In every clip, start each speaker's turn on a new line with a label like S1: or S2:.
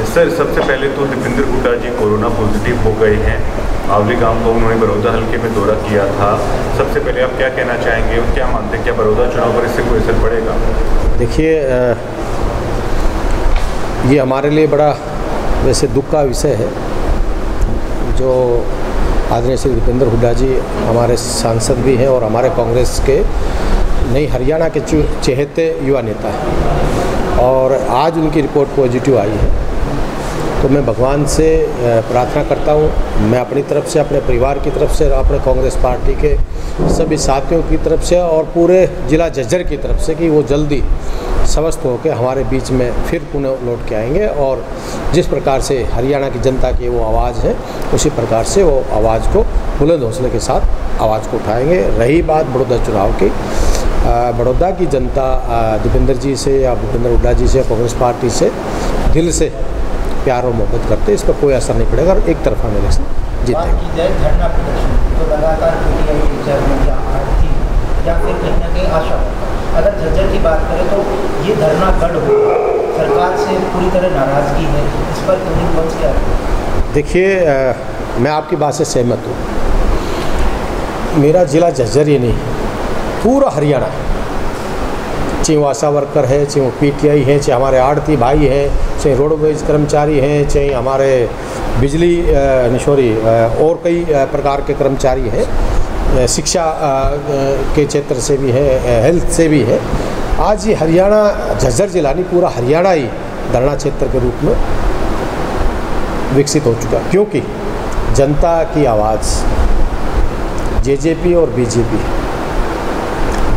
S1: Sir, सबसे पहले तो दीपेंद्र हुड्डा जी कोरोना पॉजिटिव हो गए हैं। आवली गांव को उन्होंने बड़ौदा हल्के में दौरा किया था। सबसे पहले आप क्या कहना चाहेंगे और क्या मानते हैं, क्या बड़ौदा चुनाव पर इससे कोई असर पड़ेगा?
S2: देखिए, ये हमारे लिए बड़ा वैसे दुख का विषय है जो आदरणीय श्री दीपेंद्र हुड्डा जी हमारे सांसद भी हैं और हमारे कांग्रेस के नई हरियाणा के चहेते युवा नेता हैं और आज उनकी रिपोर्ट पॉजिटिव आई है। तो मैं भगवान से प्रार्थना करता हूँ, मैं अपनी तरफ से, अपने परिवार की तरफ से, अपने कांग्रेस पार्टी के सभी साथियों की तरफ से और पूरे जिला झज्जर की तरफ से कि वो जल्दी स्वस्थ होकर हमारे बीच में फिर पुनः लौट के आएंगे और जिस प्रकार से हरियाणा की जनता की वो आवाज़ है उसी प्रकार से वो आवाज़ को बुलंद हौसले के साथ आवाज़ को उठाएंगे। रही बात बड़ौदा चुनाव की, बड़ौदा की जनता दीपेंद्र जी से या भूपेंद्र हुड्डा जी से, कांग्रेस पार्टी से दिल से प्यार और मोहब्बत करते, इस पर कोई असर नहीं पड़ेगा और एक तरफा मेरे से जीतेंगे।
S3: धरना प्रदर्शन तो लगातार या फिर कहीं ना कहीं आशा अगर झज्जर की बात करें तो ये धरना गढ़ होगा, सरकार से पूरी तरह नाराज़गी है, इस पर मंच क्या है?
S2: देखिए, मैं आपकी बात से सहमत हूँ। मेरा जिला झज्जर ही नहीं, पूरा हरियाणा, चाहे वो आशा वर्कर है, चाहे वो पीटीआई है, चाहे हमारे आड़ती भाई हैं, चाहे रोडवेज कर्मचारी हैं, चाहे हमारे बिजली और कई प्रकार के कर्मचारी हैं, शिक्षा के क्षेत्र से भी है, हेल्थ से भी है। आज ये हरियाणा, झज्जर जिला नहीं, पूरा हरियाणा ही धरना क्षेत्र के रूप में विकसित हो चुका, क्योंकि जनता की आवाज़ जेजेपी और बीजेपी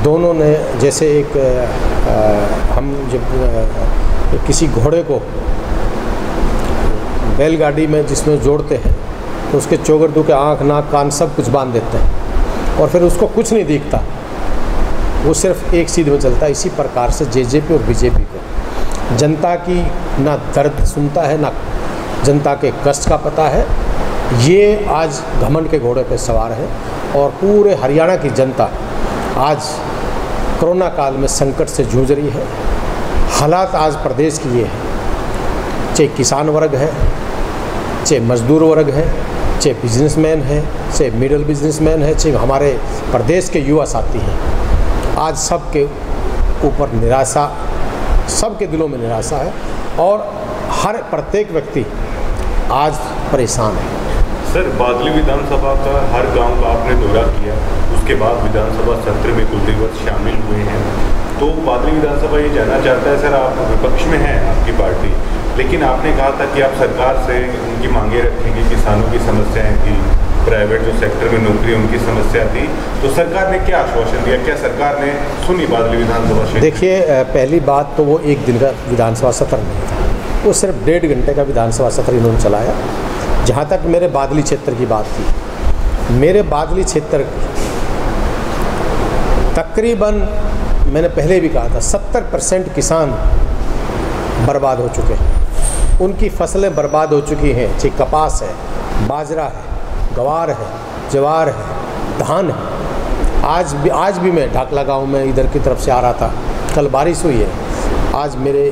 S2: दोनों ने, जैसे एक हम जब किसी घोड़े को बैलगाड़ी में जिसमें जोड़ते हैं तो उसके चौगरदू के आँख, नाक, कान सब कुछ बांध देते हैं और फिर उसको कुछ नहीं दिखता, वो सिर्फ एक सीध में चलता है। इसी प्रकार से जेजेपी और बीजेपी को जनता की ना दर्द सुनता है, ना जनता के कष्ट का पता है। ये आज घमंड के घोड़े पर सवार है और पूरे हरियाणा की जनता आज कोरोना काल में संकट से जूझ रही है। हालात आज प्रदेश की ये है, चाहे किसान वर्ग है, चाहे मजदूर वर्ग है, चाहे बिजनेसमैन है, चाहे मिडिल बिजनेसमैन है, चाहे हमारे प्रदेश के युवा साथी हैं, आज सबके ऊपर निराशा, सबके दिलों में निराशा है और हर प्रत्येक व्यक्ति आज परेशान है।
S1: सर, बादली विधानसभा का हर गांव का आपने दौरा किया, उसके बाद विधानसभा सत्र में कुलदीप शामिल हुए हैं, तो बादली विधानसभा ये जानना चाहता है, सर आप विपक्ष में हैं आपकी पार्टी, लेकिन आपने कहा था कि आप सरकार से उनकी मांगे रखेंगे, किसानों की समस्याएं थी, प्राइवेट जो सेक्टर में नौकरी उनकी समस्या थी, तो सरकार ने क्या आश्वासन दिया, क्या सरकार ने सुनी बादली विधानसभा क्षेत्र?
S2: देखिए, पहली बात तो वो एक दिन का विधानसभा सत्र नहीं था, वो सिर्फ 1.5 घंटे का विधानसभा सत्र इन्होंने चलाया। जहाँ तक मेरे बादली क्षेत्र की बात थी, मेरे बादली क्षेत्र तकरीबन, मैंने पहले भी कहा था, 70% किसान बर्बाद हो चुके हैं, उनकी फसलें बर्बाद हो चुकी हैं, चाहे कपास है, बाजरा है, गवार है, ज्वार है, धान है। आज भी मैं ढाकला गांव में इधर की तरफ से आ रहा था, कल बारिश हुई है, आज मेरे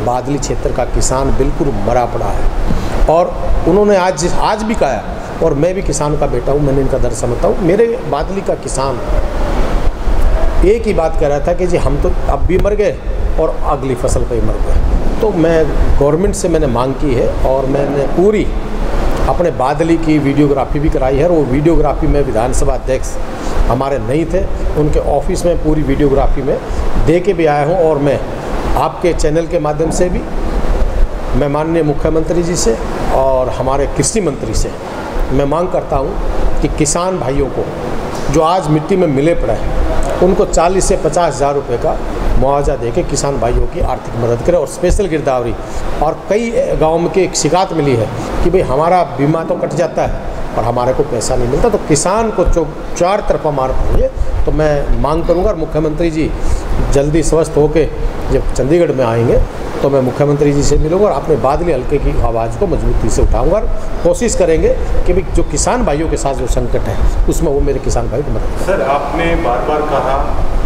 S2: बादली क्षेत्र का किसान बिल्कुल मरा पड़ा है और उन्होंने आज भी कहा, और मैं भी किसान का बेटा हूँ, मैंने इनका दर्द समझता हूँ। मेरे बादली का किसान एक ही बात कह रहा था कि जी हम तो अब भी मर गए और अगली फसल पे ही मर गए। तो मैं गवर्नमेंट से मैंने मांग की है और मैंने पूरी अपने बादली की वीडियोग्राफी भी कराई है और वो वीडियोग्राफी में विधानसभा अध्यक्ष हमारे नहीं थे, उनके ऑफिस में पूरी वीडियोग्राफी में दे के भी आया हूँ। और मैं आपके चैनल के माध्यम से भी मैं माननीय मुख्यमंत्री जी से और हमारे कृषि मंत्री से मैं मांग करता हूँ कि किसान भाइयों को जो आज मिट्टी में मिले पड़े हैं उनको 40 से 50 हज़ार रुपये का मुआवजा देके किसान भाइयों की आर्थिक मदद करें और स्पेशल गिरदावरी। और कई गांव में की एक शिकायत मिली है कि भाई हमारा बीमा तो कट जाता है और हमारे को पैसा नहीं मिलता, तो किसान को चार तरफा मार पड़िए। तो मैं मांग करूंगा और मुख्यमंत्री जी जल्दी स्वस्थ होके जब चंडीगढ़ में आएंगे तो मैं मुख्यमंत्री जी से मिलूंगा और अपने बादली हल्के की आवाज़ को मजबूती से उठाऊंगा और कोशिश करेंगे कि भाई जो किसान भाइयों के साथ जो संकट है उसमें वो मेरे किसान भाई को मदद करें।
S1: सर, आपने बार बार कहा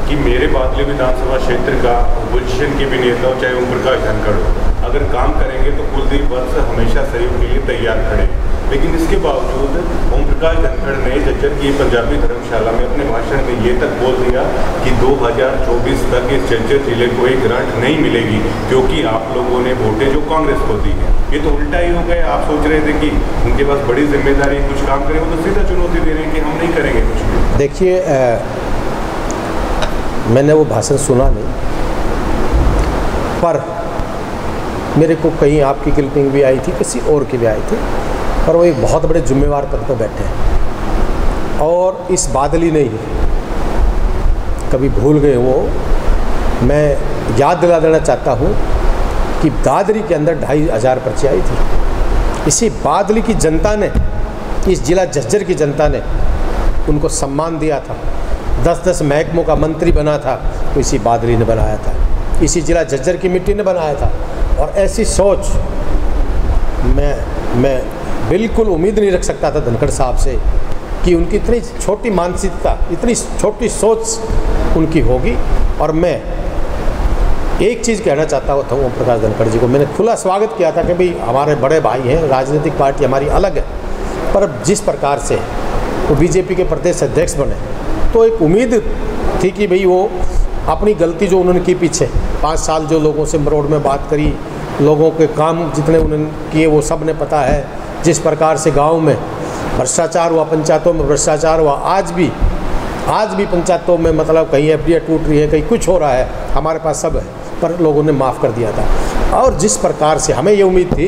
S1: कि मेरे बादली विधानसभा क्षेत्र का अपोजिशन के भी नेता हो, चाहे ओम प्रकाश धनखड़ हो, अगर काम करेंगे तो कुलदीप वत्स हमेशा सहयोग के लिए तैयार खड़े। लेकिन इसके बावजूद ओम प्रकाश धनखड़ ने झज्जर की पंजाबी धर्मशाला में अपने भाषण में ये तक बोल दिया कि 2024 तक इस झज्जर जिले को एक ग्रांट नहीं मिलेगी, क्योंकि आप लोगों ने वोटें जो कांग्रेस को दी है। ये तो उल्टा ही हो गया। आप सोच रहे थे कि उनके पास बड़ी जिम्मेदारी है, कुछ काम करें, वो तो सीधा चुनौती दे रहे हैं कि हम नहीं करेंगे कुछ।
S2: देखिए, मैंने वो भाषण सुना नहीं, पर मेरे को कहीं आपकी क्लिपिंग भी आई थी, किसी और की भी आई थी, पर वो एक बहुत बड़े जिम्मेवार पद पर बैठे हैं और इस बादली ने ही कभी भूल गए वो। मैं याद दिला देना चाहता हूँ कि दादरी के अंदर 2500 पर्ची आई थी। इसी बादली की जनता ने, इस जिला झज्जर की जनता ने उनको सम्मान दिया था। 10-10 महकमों का मंत्री बना था तो इसी बादली ने बनाया था, इसी जिला झज्जर की मिट्टी ने बनाया था। और ऐसी सोच मैं बिल्कुल उम्मीद नहीं रख सकता था धनखड़ साहब से कि उनकी इतनी छोटी मानसिकता, इतनी छोटी सोच उनकी होगी। और मैं एक चीज़ कहना चाहता था ओम प्रकाश धनखड़ जी को, मैंने खुला स्वागत किया था कि भाई हमारे बड़े भाई हैं, राजनीतिक पार्टी हमारी अलग है, पर जिस प्रकार से वो बीजेपी के प्रदेश अध्यक्ष बने तो एक उम्मीद थी कि भाई वो अपनी गलती जो उन्होंने की पीछे 5 साल जो लोगों से मरोड़ में बात करी, लोगों के काम जितने उन्होंने किए वो सब ने पता है। जिस प्रकार से गांव में भ्रष्टाचार हुआ, पंचायतों में भ्रष्टाचार हुआ, आज भी पंचायतों में मतलब कहीं एफडीआई टूट रही है, कहीं कुछ हो रहा है, हमारे पास सब है, पर लोगों ने माफ़ कर दिया था। और जिस प्रकार से हमें ये उम्मीद थी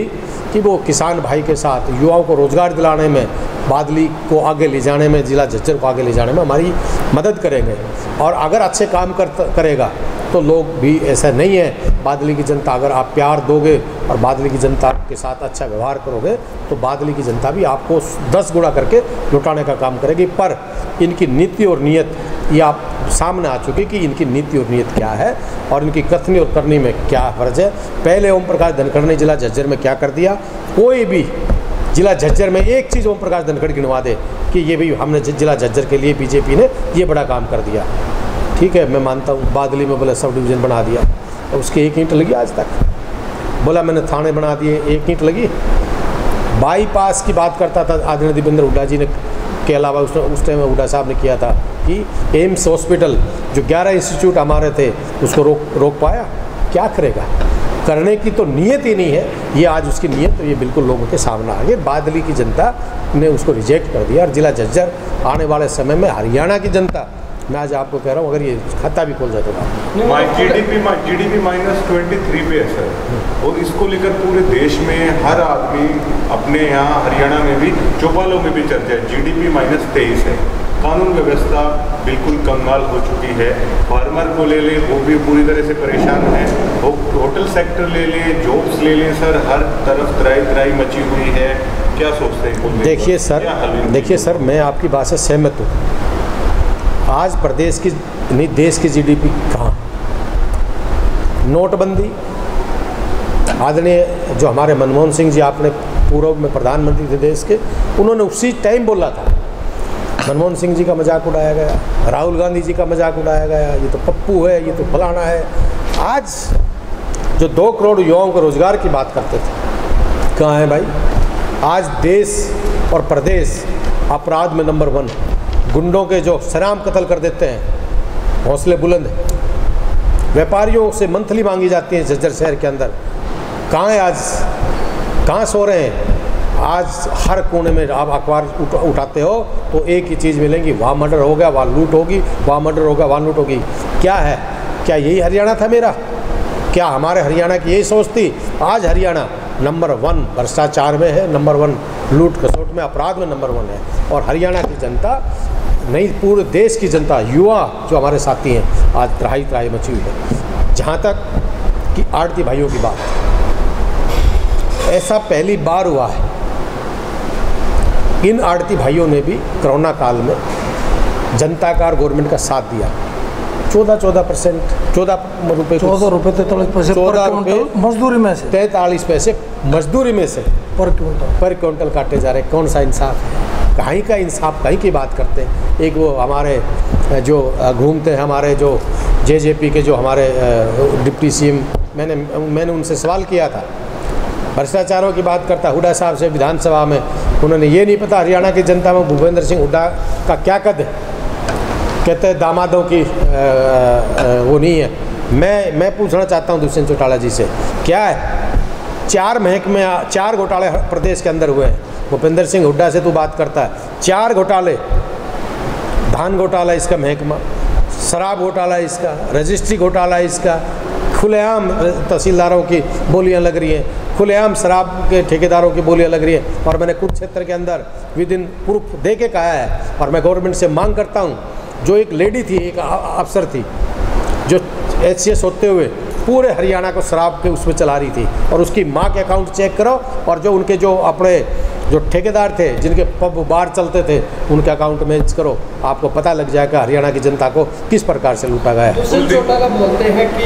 S2: कि वो किसान भाई के साथ युवाओं को रोज़गार दिलाने में, बादली को आगे ले जाने में, जिला झज्जर को आगे ले जाने में हमारी मदद करेंगे। और अगर अच्छे काम करेगा तो लोग भी, ऐसा नहीं है, बादली की जनता अगर आप प्यार दोगे और बादली की जनता के साथ अच्छा व्यवहार करोगे तो बादली की जनता भी आपको 10 गुना करके लुटाने का काम करेगी। पर इनकी नीति और नीयत ये आप सामने आ चुकी कि इनकी नीति और नीयत क्या है और इनकी कथनी और करनी में क्या फर्ज है। पहले ओम प्रकाश धनखड़ ने जिला झज्जर में क्या कर दिया, कोई भी जिला झज्जर में एक चीज़ ओम प्रकाश धनखड़ गिनवा दे कि ये भी हमने जिला झज्जर के लिए बीजेपी ने ये बड़ा काम कर दिया। ठीक है, मैं मानता हूँ बादली में बोला सब डिवीज़न बना दिया, और उसकी 1 ईंट लगी आज तक। बोला मैंने थाने बना दिए, 1 ईंट लगी। बाईपास की बात करता था आदरणीय दीपेंद्र हुड्डा जी ने, के अलावा उस टाइम हुड्डा साहब ने किया था कि एम्स हॉस्पिटल जो 11 इंस्टीट्यूट हमारे थे उसको रोक पाया। क्या करेगा, करने की तो नीयत ही नहीं है। ये आज उसकी नीयत तो ये बिल्कुल लोगों के सामने आ गई। बादली की जनता ने उसको रिजेक्ट कर दिया। और जिला झज्जर आने वाले समय में हरियाणा की जनता, मैं आज आपको कह रहा हूँ, अगर ये खाता भी खोल जाए तो
S1: जीडीपी -23 पे है सर। और इसको लेकर पूरे देश में हर आदमी, अपने यहाँ हरियाणा में भी, चौपालों में भी चर्चा है। जीडीपी -23 है। कानून व्यवस्था बिल्कुल कंगाल हो चुकी है। फार्मर को ले लें, वो भी पूरी तरह से परेशान है। होटल सेक्टर ले लें, जॉब्स ले लें सर, हर तरफ त्राही मची हुई है। क्या सोचते हैं?
S2: देखिए सर, मैं आपकी बात से सहमत हूँ। आज प्रदेश की नहीं, देश की जीडीपी कहाँ? नोटबंदी, आदरणीय जो हमारे मनमोहन सिंह जी, आपने पूर्व में प्रधानमंत्री थे देश के, उन्होंने उसी टाइम बोला था। मनमोहन सिंह जी का मजाक उड़ाया गया, राहुल गांधी जी का मजाक उड़ाया गया, ये तो पप्पू है, ये तो फलाना है। आज जो 2 करोड़ युवाओं को रोजगार की बात करते थे, कहाँ है भाई? आज देश और प्रदेश अपराध में नंबर 1। गुंडों के जो सराम कत्ल कर देते हैं, हौसले बुलंद है। व्यापारियों से मंथली मांगी जाती है झज्जर शहर के अंदर, कहाँ है आज? कहाँ सो रहे हैं? आज हर कोने में आप अखबार उठाते हो तो एक ही चीज़ मिलेंगी, वहाँ मर्डर हो गया, वहाँ लूट होगी, वहाँ मर्डर होगा, वहाँ लूट होगी। क्या है? क्या यही हरियाणा था मेरा? क्या हमारे हरियाणा की यही सोच थी? आज हरियाणा नंबर 1 भ्रष्टाचार में है, नंबर 1 लूट खसोट में, अपराध में नंबर 1 है। और हरियाणा की जनता नहीं, पूरे देश की जनता, युवा जो हमारे साथी हैं, आज त्राही मची हुई है। जहाँ तक कि आड़ती भाइयों की बात, ऐसा पहली बार हुआ है। इन आड़ती भाइयों ने भी कोरोना काल में जनता का और गवर्नमेंट का साथ दिया। 14% 14 रुपये 43 पैसे
S4: मजदूरी में से
S2: 43 पैसे मजदूरी में से पर क्विंटल काटे जा रहे। कौन सा इंसाफ है? कहीं का इंसाफ, कहीं की बात करते हैं। एक वो हमारे जो घूमते हैं, हमारे जो जेजेपी के जो हमारे डिप्टी सीएम, मैंने उनसे सवाल किया था, भ्रष्टाचारों की बात करता हुड्डा साहब से विधानसभा में। उन्होंने ये नहीं पता हरियाणा की जनता में भूपेंद्र सिंह हुड्डा का क्या कद है। कहते हैं दामादों की वो नहीं है। मैं पूछना चाहता हूँ दुष्यंत चौटाला जी से, क्या है 4 महकमे 4 घोटाले प्रदेश के अंदर हुए हैं। भूपेंद्र सिंह हुड्डा से तू बात करता है, 4 घोटाले, धान घोटाला इसका महकमा, शराब घोटाला इसका, रजिस्ट्री घोटाला इसका, खुलेआम तहसीलदारों की बोलियां लग रही हैं, खुलेआम शराब के ठेकेदारों की बोलियां लग रही हैं। और मैंने कुरुक्षेत्र के अंदर विद इन प्रूफ दे के कहा है। और मैं गवर्नमेंट से मांग करता हूं, जो एक लेडी थी, एक अफसर थी, जो HCS होते हुए पूरे हरियाणा को शराब के उसमें चला रही थी, और उसकी माँ के अकाउंट चेक करो, और जो उनके जो अपने जो ठेकेदार थे, जिनके पब बार चलते थे, उनके अकाउंट में करो, आपको पता लग जाएगा हरियाणा की जनता को किस प्रकार से लूटा गया है।
S4: दुष्यंत चौटाला बोलते हैं कि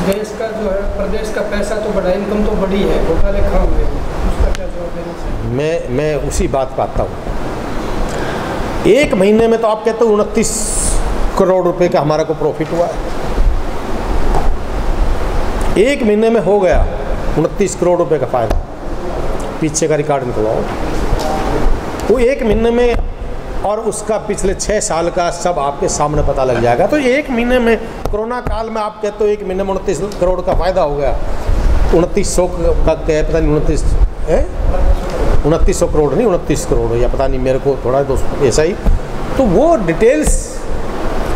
S4: देश का जो है, प्रदेश का पैसा तो बढ़ा, इनकम तो बढ़ी है, घोटाले कहाँ हुए, उसका क्या जवाब देना चाहिए?
S2: मैं उसी बात पर आता हूँ। 1 महीने में तो आप कहते हो 29 करोड़ रुपए का हमारा को प्रॉफिट हुआ है। 1 महीने में हो गया 29 करोड़ रुपए का फायदा। पीछे का रिकॉर्ड निकलवाओ, वो 1 महीने में, और उसका पिछले 6 साल का सब आपके सामने पता लग जाएगा। तो 1 महीने में, कोरोना काल में आप कहते हो 1 महीने में 29 करोड़ का फायदा हो गया। 2900 का क्या पता नहीं, 2900 करोड़ नहीं, 29 करोड़ या पता नहीं, मेरे को थोड़ा दोस्त ऐसा ही। तो वो डिटेल्स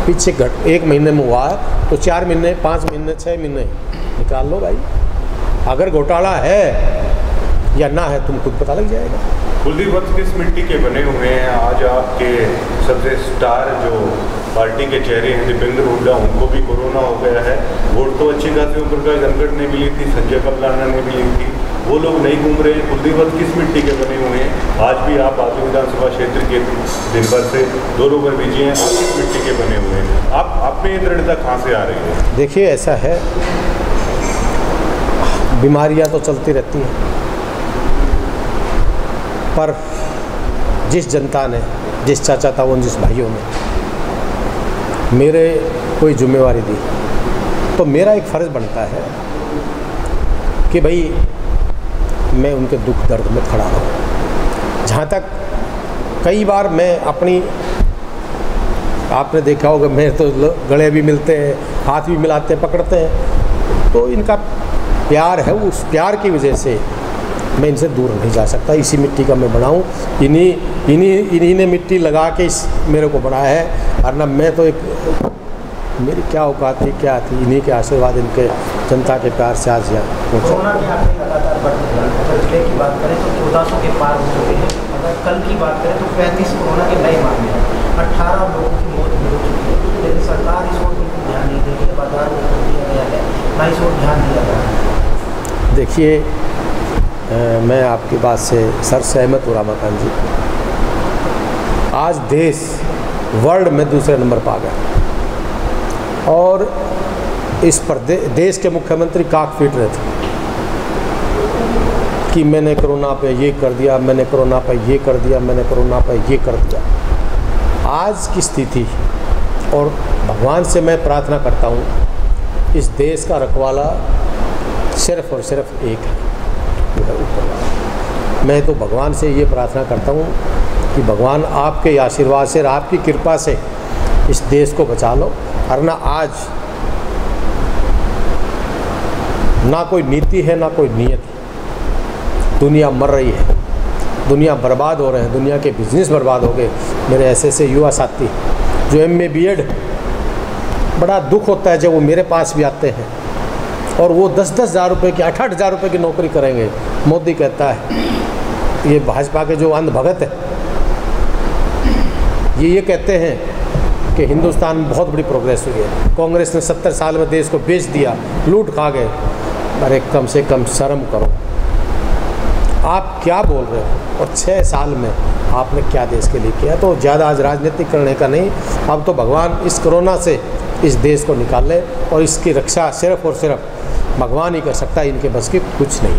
S2: पीछे 1 महीने में हुआ है, तो 4 महीने, 5 महीने, 6 महीने निकाल लो भाई। अगर घोटाला है या ना है, तुम खुद पता लग जाएगा।
S1: कुलदीप वत्स किस मिट्टी के बने हुए हैं? आज आपके सबसे स्टार जो पार्टी के चेहरे हैं दीपेंद्र हुड्डा, उनको भी कोरोना हो गया है। वोट तो अच्छी खासी ओम प्रकाश धनखड़ ने भी ली थी, संजय कबलाना ने भी ली थी, वो लोग नहीं घूम रहे हैं। कुलदीप वत्स किस मिट्टी के बने हुए हैं? आज भी आप बादली विधानसभा क्षेत्र के दिन भर से दौरों पर बिजी हैं, आप किस मिट्टी के बने हुए हैं? आप में ये दृढ़ता कहाँ से आ रही है?
S2: देखिए, ऐसा है, बीमारियां तो चलती रहती हैं, पर जिस जनता ने, जिस चाचा ताऊ, जिस भाइयों ने मेरे कोई जिम्मेवारी दी, तो मेरा एक फ़र्ज़ बनता है कि भाई मैं उनके दुख दर्द में खड़ा रहूं। जहाँ तक कई बार मैं अपनी, आपने देखा होगा, मेरे तो गले भी मिलते हैं, हाथ भी मिलाते हैं, पकड़ते हैं, तो इनका प्यार है, उस प्यार की वजह से मैं इनसे दूर नहीं जा सकता। इसी मिट्टी का मैं बनाऊं, इन्हीं ने मिट्टी लगा के इस मेरे को बनाया है। वरना मैं तो एक, मेरी क्या औकात थी, क्या थी, इन्हीं के आशीर्वाद, इनके जनता के प्यार से आज यहाँ पहुँचा।
S3: कोरोना के आंकड़े लगातार बढ़ते हैं। अगर जिले की बात करें तो 1400 के पार हो चुके हैं। अगर कल की बात करें तो 35 कोरोना के नए मामले हैं, 18 लोगों की मौत हो चुकी है। लेकिन सरकार इस ओर बिल्कुल ध्यान नहीं दे रही है, बाजार में दिया गया है, ना इस ओर ध्यान दिया गया है।
S2: देखिए, मैं आपकी बात से सर सहमत हूँ रामाकांत जी। आज देश वर्ल्ड में दूसरे नंबर पर आ गया, और इस पर देश के मुख्यमंत्री काक पीट रहे थे कि मैंने कोरोना पे ये कर दिया, मैंने कोरोना पे ये कर दिया, मैंने कोरोना पे ये कर दिया। आज की स्थिति, और भगवान से मैं प्रार्थना करता हूँ, इस देश का रखवाला सिर्फ और सिर्फ एक है, जो है ऊपर वाला। मैं तो भगवान से ये प्रार्थना करता हूँ कि भगवान आपके आशीर्वाद से, आपकी कृपा से इस देश को बचा लो। वरना आज ना कोई नीति है, ना कोई नीयत है। दुनिया मर रही है, दुनिया बर्बाद हो रहे हैं, दुनिया के बिजनेस बर्बाद हो गए। मेरे ऐसे युवा साथी जो MA BEd, बड़ा दुख होता है जब वो मेरे पास भी आते हैं और वो 10-10 हज़ार रुपये की, 8-8 हज़ार रुपये की नौकरी करेंगे। मोदी कहता है, ये भाजपा के जो अंधभगत है, ये कहते हैं कि हिंदुस्तान में बहुत बड़ी प्रोग्रेस हुई है, कांग्रेस ने 70 साल में देश को बेच दिया, लूट खा गए। अरे कम से कम शर्म करो, आप क्या बोल रहे हो? और 6 साल में आपने क्या देश के लिए किया? तो ज़्यादा आज राजनीति करने का नहीं, अब तो भगवान इस कोरोना से इस देश को निकाल ले, और इसकी रक्षा सिर्फ और सिर्फ भगवान ही कर सकता है, इनके बस की कुछ नहीं।